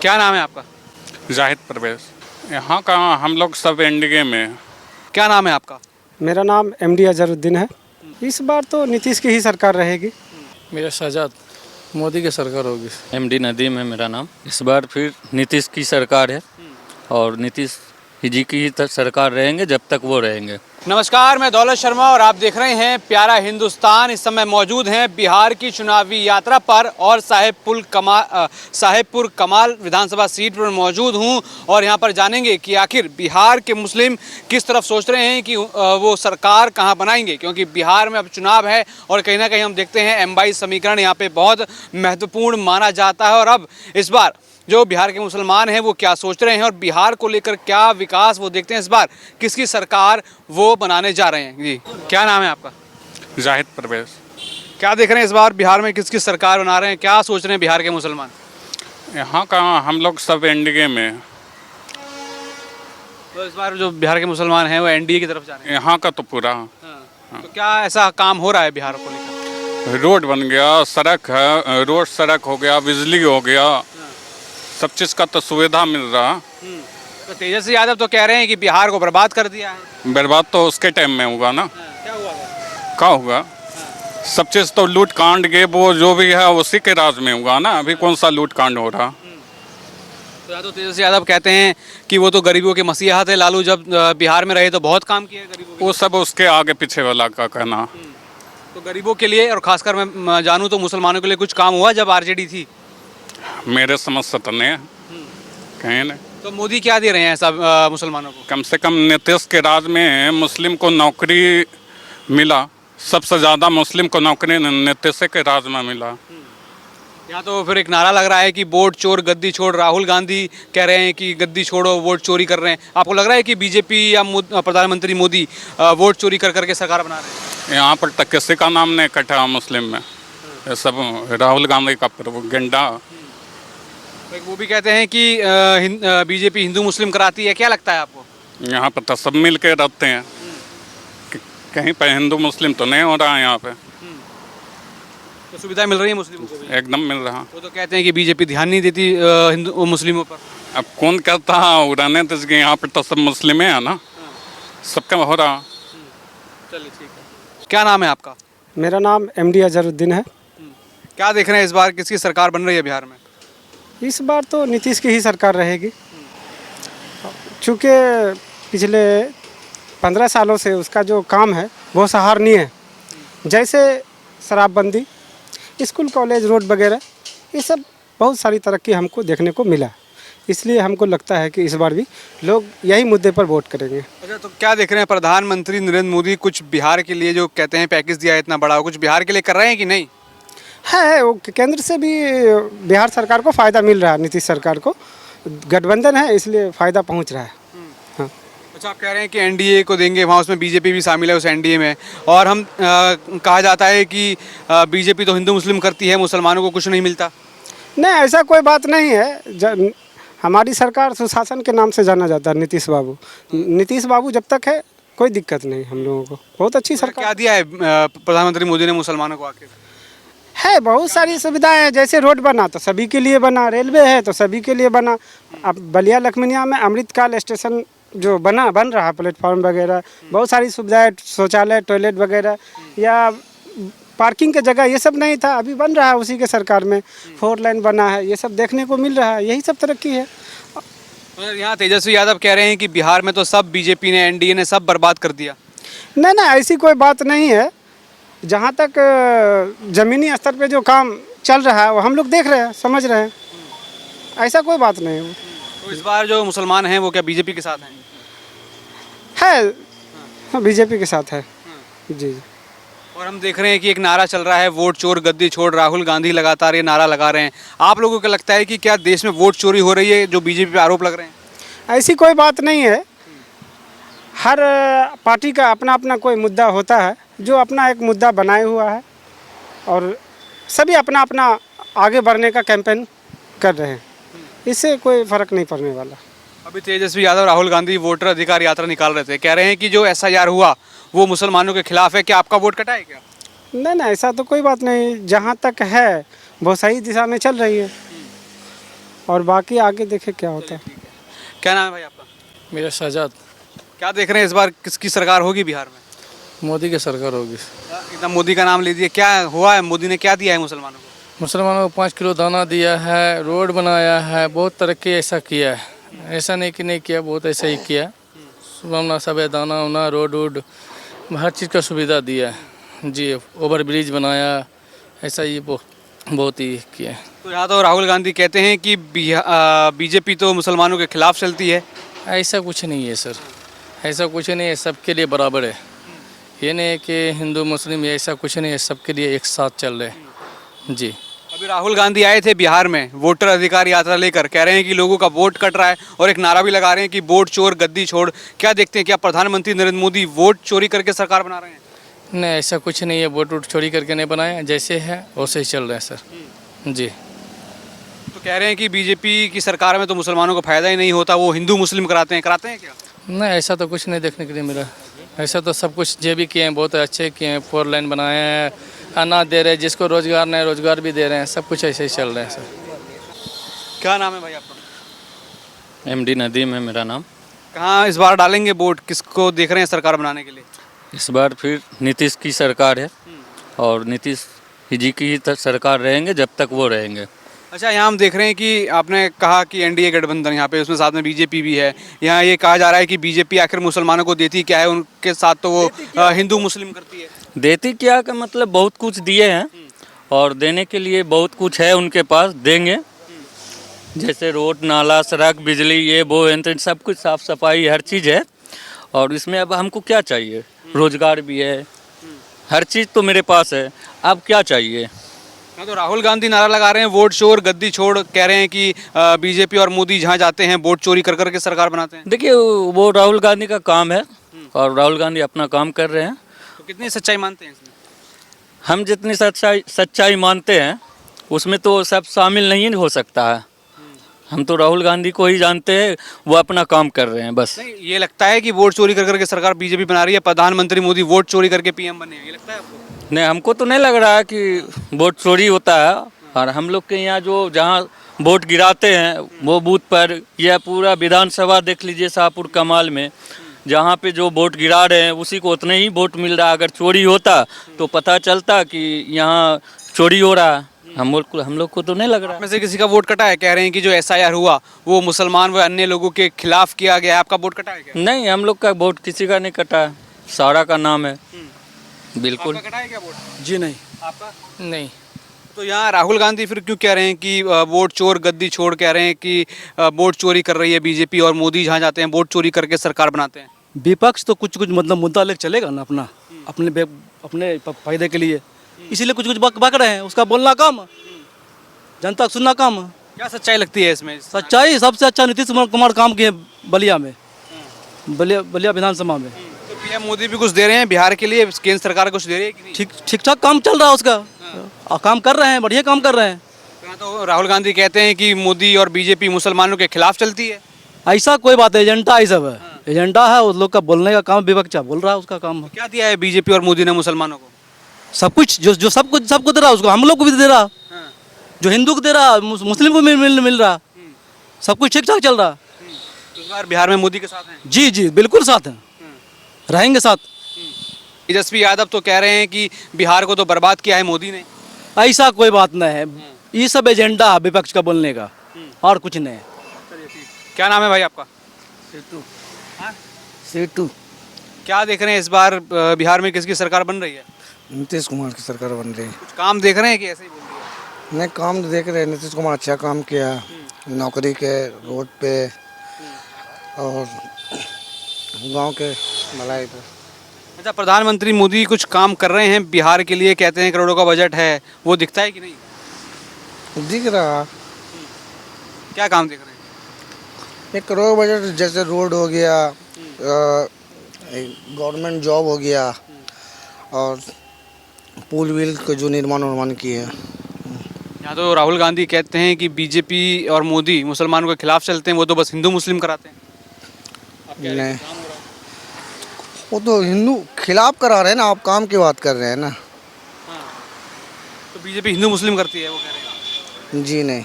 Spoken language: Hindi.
क्या नाम है आपका? जाहिद परवेज। यहाँ का हम लोग सब एनडीए में हैं। क्या नाम है आपका? मेरा नाम एमडी अजहरुद्दीन है। इस बार तो नीतीश की ही सरकार रहेगी। मेरा शहजाद मोदी की सरकार होगी। एमडी नदीम है मेरा नाम। इस बार फिर नीतीश की सरकार है और नीतीश जी की ही सरकार रहेंगे जब तक वो रहेंगे। नमस्कार, मैं दौलत शर्मा और आप देख रहे हैं प्यारा हिंदुस्तान। इस समय मौजूद हैं बिहार की चुनावी यात्रा पर और साहेबपुर कमाल विधानसभा सीट पर मौजूद हूं और यहां पर जानेंगे कि आखिर बिहार के मुस्लिम किस तरफ सोच रहे हैं कि वो सरकार कहां बनाएंगे, क्योंकि बिहार में अब चुनाव है और कहीं ना कहीं हम देखते हैं M22 समीकरण यहाँ पे बहुत महत्वपूर्ण माना जाता है। और अब इस बार जो बिहार के मुसलमान हैं वो क्या सोच रहे हैं और बिहार को लेकर क्या विकास वो देखते हैं, इस बार किसकी सरकार वो बनाने जा रहे हैं। जी, क्या नाम है आपका? जाहिद परवेज। क्या देख रहे हैं इस बार बिहार में किसकी सरकार बना रहे हैं, क्या सोच रहे हैं बिहार के मुसलमान? यहाँ का हम लोग सब एनडीए में हैं। तो इस बार जो बिहार के मुसलमान हैं वो एनडीए की तरफ जा रहे हैं। यहाँ का तो पूरा तो क्या ऐसा काम हो रहा है बिहार को लेकर? रोड बन गया, सड़क है, रोड सड़क हो गया, बिजली हो गया, सब चीज़ का तो सुविधा मिल रहा। तो तेजस्वी यादव तो कह रहे हैं कि बिहार को बर्बाद कर दिया है। बर्बाद तो उसके टाइम में होगा ना। क्या हुआ? क्या होगा? सब चीज़ तो लूट कांड के वो जो भी है उसी के राज में होगा ना। अभी कौन सा लूट कांड हो रहा? तो या तो तेजस्वी यादव कहते हैं कि वो तो गरीबों के मसीहा थे, लालू जब बिहार में रहे तो बहुत काम किया है गरीबों के। वो सब उसके आगे पीछे वाला का कहना। तो गरीबों के लिए और खासकर मैं जानूँ तो मुसलमानों के लिए कुछ काम हुआ जब आरजेडी थी? मेरे समझ से तो नहीं कहीं नहीं। तो मोदी क्या दे रहे हैं ऐसा मुसलमानों को? कम से कम नीतीश के राज में मुस्लिम को नौकरी मिला। सबसे ज़्यादा मुस्लिम को नौकरी नीतीश के राज में मिला। यहाँ तो फिर एक नारा लग रहा है कि वोट चोर गद्दी छोड़। राहुल गांधी कह रहे हैं कि गद्दी छोड़ो, वोट चोरी कर रहे हैं। आपको लग रहा है कि बीजेपी या प्रधानमंत्री मोदी वोट चोरी कर करके सरकार बना रहे हैं? यहाँ पर तक किसी का नाम नहीं कटा मुस्लिम में। ये सब राहुल गांधी का प्रोपेगेंडा। वो भी कहते हैं कि बीजेपी हिंदू मुस्लिम कराती है। क्या लगता है आपको? यहाँ पर तो सब मिल के रहते हैं। कहीं पर हिंदू मुस्लिम तो नहीं हो रहा है यहाँ पे। तो सुविधाएं मिल रही है मुस्लिमों को भी? एकदम मिल रहा। वो तो कहते हैं कि बीजेपी ध्यान नहीं देती हिंदू मुस्लिमों पर। अब कौन कहता है रहने तो यहाँ पर तो सब मुस्लिम है ना। सबका हो रहा। चलिए ठीक है। क्या नाम है आपका? मेरा नाम एमडी अजहरुद्दीन है। क्या देख रहे हैं इस बार किसकी सरकार बन रही है बिहार में? इस बार तो नीतीश की ही सरकार रहेगी, चूँकि पिछले 15 सालों से उसका जो काम है वो सराहनीय है। जैसे शराबबंदी, स्कूल कॉलेज रोड वगैरह, ये सब बहुत सारी तरक्की हमको देखने को मिला। इसलिए हमको लगता है कि इस बार भी लोग यही मुद्दे पर वोट करेंगे। अच्छा, तो क्या देख रहे हैं प्रधानमंत्री नरेंद्र मोदी कुछ बिहार के लिए जो कहते हैं पैकेज दिया है इतना बड़ा, कुछ बिहार के लिए कर रहे हैं कि नहीं? है वो केंद्र से भी बिहार सरकार को फ़ायदा मिल रहा है। नीतीश सरकार को गठबंधन है इसलिए फ़ायदा पहुंच रहा है। हाँ। अच्छा, आप कह रहे हैं कि एनडीए को देंगे, वहाँ उसमें बीजेपी भी शामिल है उस एनडीए में। और हम कहा जाता है कि बीजेपी तो हिंदू मुस्लिम करती है, मुसलमानों को कुछ नहीं मिलता। नहीं, ऐसा कोई बात नहीं है। हमारी सरकार सुशासन के नाम से जाना जाता है। नीतीश बाबू जब तक है कोई दिक्कत नहीं हम लोगों को। बहुत अच्छी सरकार। क्या दिया है प्रधानमंत्री मोदी ने मुसलमानों को आके? है बहुत सारी सुविधाएं हैं। जैसे रोड बना तो सभी के लिए बना, रेलवे है तो सभी के लिए बना। अब बलिया लखमीनिया में अमृतकाल स्टेशन जो बन रहा है, प्लेटफॉर्म वगैरह, बहुत सारी सुविधाएं, शौचालय, टॉयलेट वगैरह या पार्किंग की जगह, ये सब नहीं था, अभी बन रहा है उसी के सरकार में। 4 लाइन बना है, ये सब देखने को मिल रहा है। यही सब तरक्की है। यहाँ तेजस्वी यादव कह रहे हैं कि बिहार में तो सब बीजेपी ने, एनडीए ने सब बर्बाद कर दिया। नहीं, ऐसी कोई बात नहीं है। जहाँ तक ज़मीनी स्तर पे जो काम चल रहा है वो हम लोग देख रहे हैं, समझ रहे हैं। ऐसा कोई बात नहीं है। तो इस बार जो मुसलमान हैं वो क्या बीजेपी के साथ हैं? हाँ, बीजेपी के साथ है। जी। और हम देख रहे हैं कि एक नारा चल रहा है, वोट चोर गद्दी छोड़। राहुल गांधी लगातार ये नारा लगा रहे हैं। आप लोगों को लगता है कि क्या देश में वोट चोरी हो रही है जो बीजेपी पे आरोप लग रहे हैं? ऐसी कोई बात नहीं है। हर पार्टी का अपना अपना कोई मुद्दा होता है, जो अपना एक मुद्दा बनाए हुआ है और सभी अपना अपना आगे बढ़ने का कैंपेन कर रहे हैं। इससे कोई फ़र्क नहीं पड़ने वाला। अभी तेजस्वी यादव, राहुल गांधी वोटर अधिकार यात्रा निकाल रहे थे, कह रहे हैं कि जो एसआईआर हुआ वो मुसलमानों के खिलाफ है। क्या आपका वोट कटा है क्या? नहीं, ऐसा तो कोई बात नहीं। जहाँ तक है वो सही दिशा में चल रही है। और बाकी आगे देखे क्या होता है। क्या नाम है भाई आपका? मेरा शहजाद। क्या देख रहे हैं इस बार किसकी सरकार होगी बिहार में? मोदी की सरकार होगी। एकदम मोदी का नाम लीजिए, क्या हुआ है, मोदी ने क्या दिया है मुसलमानों को? मुसलमानों को 5 किलो दाना दिया है, रोड बनाया है, बहुत तरक्की ऐसा किया है। ऐसा नहीं कि नहीं किया, बहुत ऐसा ही किया। सुबह सब दाना वाना रोड वोड हर चीज़ का सुविधा दिया है जी। ओवर ब्रिज बनाया, ऐसा ही बहुत ही किया है। तो यहाँ तो राहुल गांधी कहते हैं कि बीजेपी तो मुसलमानों के खिलाफ चलती है। ऐसा कुछ नहीं है सर, ऐसा कुछ नहीं है, सबके लिए बराबर है। ये नहीं है कि हिंदू मुस्लिम, ऐसा कुछ नहीं है, सबके लिए एक साथ चल रहे हैं जी। अभी राहुल गांधी आए थे बिहार में वोटर अधिकार यात्रा लेकर, कह रहे हैं कि लोगों का वोट कट रहा है और एक नारा भी लगा रहे हैं कि वोट चोर गद्दी छोड़। क्या देखते हैं, क्या प्रधानमंत्री नरेंद्र मोदी वोट चोरी करके सरकार बना रहे हैं? नहीं, ऐसा कुछ नहीं है, वोट वोट चोरी करके नहीं बनाया, जैसे है वैसे ही चल रहा है सर जी। तो कह रहे हैं कि बीजेपी की सरकार में तो मुसलमानों को फायदा ही नहीं होता, वो हिंदू मुस्लिम कराते हैं क्या? नहीं, ऐसा तो कुछ नहीं देखने के लिए मिला। ऐसा तो सब कुछ जो भी किए हैं बहुत अच्छे किए हैं, 4 लाइन बनाए हैं, अनाज दे रहे हैं, जिसको रोजगार नहीं रोजगार भी दे रहे हैं, सब कुछ ऐसे ही चल रहे हैं सर। क्या नाम है भाई आपका? MD नदीम है मेरा नाम। कहाँ इस बार डालेंगे वोट, किसको देख रहे हैं सरकार बनाने के लिए? इस बार फिर नीतीश की सरकार है और नीतीश जी की ही सरकार रहेंगे जब तक वो रहेंगे। अच्छा, यहाँ हम देख रहे हैं कि आपने कहा कि एनडीए गठबंधन यहाँ पे, उसमें साथ में बीजेपी भी है। यहाँ ये कहा जा रहा है कि बीजेपी आखिर मुसलमानों को देती क्या है, उनके साथ तो वो हिंदू मुस्लिम करती है। देती क्या का मतलब बहुत कुछ दिए हैं और देने के लिए बहुत कुछ है उनके पास, देंगे। जैसे रोड नाला सड़क बिजली ये वो सब कुछ साफ सफाई हर चीज़ है। और इसमें अब हमको क्या चाहिए, रोजगार भी है, हर चीज़ तो मेरे पास है, अब क्या चाहिए। हाँ, तो राहुल गांधी नारा लगा रहे हैं वोट चोर गद्दी छोड़, कह रहे हैं कि बीजेपी और मोदी जहाँ जाते हैं वोट चोरी कर करके सरकार बनाते हैं। देखिए वो राहुल गांधी का काम है और राहुल गांधी अपना काम कर रहे हैं। तो कितनी सच्चाई मानते हैं इसमें? हम जितनी सच्चाई मानते हैं उसमें तो सब शामिल नहीं हो सकता है। हम तो राहुल गांधी को ही जानते हैं, वो अपना काम कर रहे हैं बस। नहीं, ये लगता है कि वोट चोरी कर करके सरकार बीजेपी बना रही है, प्रधानमंत्री मोदी वोट चोरी करके पीएम बने, ये लगता है आपको? नहीं, हमको तो नहीं लग रहा है कि वोट चोरी होता है। और हम लोग के यहाँ जो जहाँ वोट गिराते हैं वो बूथ पर, यह पूरा विधानसभा देख लीजिए शाहपुर कमाल में, जहाँ पे जो वोट गिरा रहे हैं उसी को उतने ही वोट मिल रहा है। अगर चोरी होता तो पता चलता कि यहाँ चोरी हो रहा है। हम लोग को तो नहीं लग रहा में से किसी का वोट कटा है? कह रहे हैं कि जो एसआईआर हुआ वो मुसलमान व अन्य लोगों के खिलाफ किया गया है, आपका वोट कटा है क्या? नहीं, हम लोग का वोट किसी का नहीं कटा है, सारा का नाम है बिल्कुल। आपका कटा है क्या वोट? जी नहीं। आपका नहीं, तो यहाँ राहुल गांधी फिर क्यों कह रहे हैं कि वोट चोर गद्दी छोड़, कह रहे हैं कि वोट चोरी कर रही है बीजेपी और मोदी जहाँ जाते हैं वोट चोरी करके सरकार बनाते हैं? विपक्ष तो कुछ कुछ मतलब मुद्दा लेकर चलेगा ना अपना, अपने फायदे के लिए, इसीलिए कुछ कुछ बक रहे हैं। उसका बोलना कम, जनता का सुनना कम। क्या सच्चाई लगती है इसमें? सच्चाई सबसे अच्छा नीतीश कुमार काम किए बलिया में, बलिया विधानसभा में। तो पीएम मोदी भी कुछ दे रहे हैं बिहार के लिए, केंद्र सरकार कुछ दे रही है कि नहीं? ठीक ठाक काम चल रहा है उसका, काम कर रहे हैं, बढ़िया काम कर रहे हैं। यहाँ तो राहुल गांधी कहते हैं कि मोदी और बीजेपी मुसलमानों के खिलाफ चलती है। ऐसा कोई बात है, एजेंडा ही सब है, एजेंडा है उस लोग का, बोलने का काम विपक्ष बोल रहा है, उसका काम है। क्या दिया है बीजेपी और मोदी ने मुसलमानों को? सब कुछ जो सबको दे रहा है उसको, हम लोग को भी दे रहा, जो हिंदू को दे रहा, मुस्लिम को मिल रहा, सब कुछ ठीक ठाक चल रहा। इस बार बिहार में मोदी के साथ हैं? जी जी बिल्कुल साथ हैं, रहेंगे साथ। तेजस्वी यादव तो कह रहे हैं कि बिहार को तो बर्बाद किया है मोदी ने। ऐसा कोई बात नहीं है, ये सब एजेंडा है विपक्ष का बोलने का, और कुछ नहीं है। क्या नाम है भाई आपका? सीटू। क्या देख रहे हैं इस बार बिहार में किसकी सरकार बन रही है? नीतीश कुमार की सरकार बन रही है। कुछ काम देख रहे हैं कि ऐसे ही बोल रही है? नहीं, काम तो देख रहे हैं, नीतीश कुमार अच्छा काम किया, नौकरी के रोड पे और गांव के भलाई पे। अच्छा, प्रधानमंत्री मोदी कुछ काम कर रहे हैं बिहार के लिए, कहते हैं करोड़ों का बजट है, वो दिखता है कि नहीं? दिख रहा। क्या काम दिख रहे हैं? एक करोड़ बजट, जैसे रोड हो गया, गवर्नमेंट जॉब हो गया, और पुल व्हील का जो निर्माण किए हैं। यहाँ तो राहुल गांधी कहते हैं कि बीजेपी और मोदी मुसलमानों के खिलाफ चलते हैं, वो तो बस हिंदू मुस्लिम कराते हैं। नहीं, वो तो हिंदू खिलाफ करा रहे हैं ना, आप काम की बात कर रहे हैं ना। तो बीजेपी हिंदू मुस्लिम करती है, वो कह रहे हैं। जी नहीं।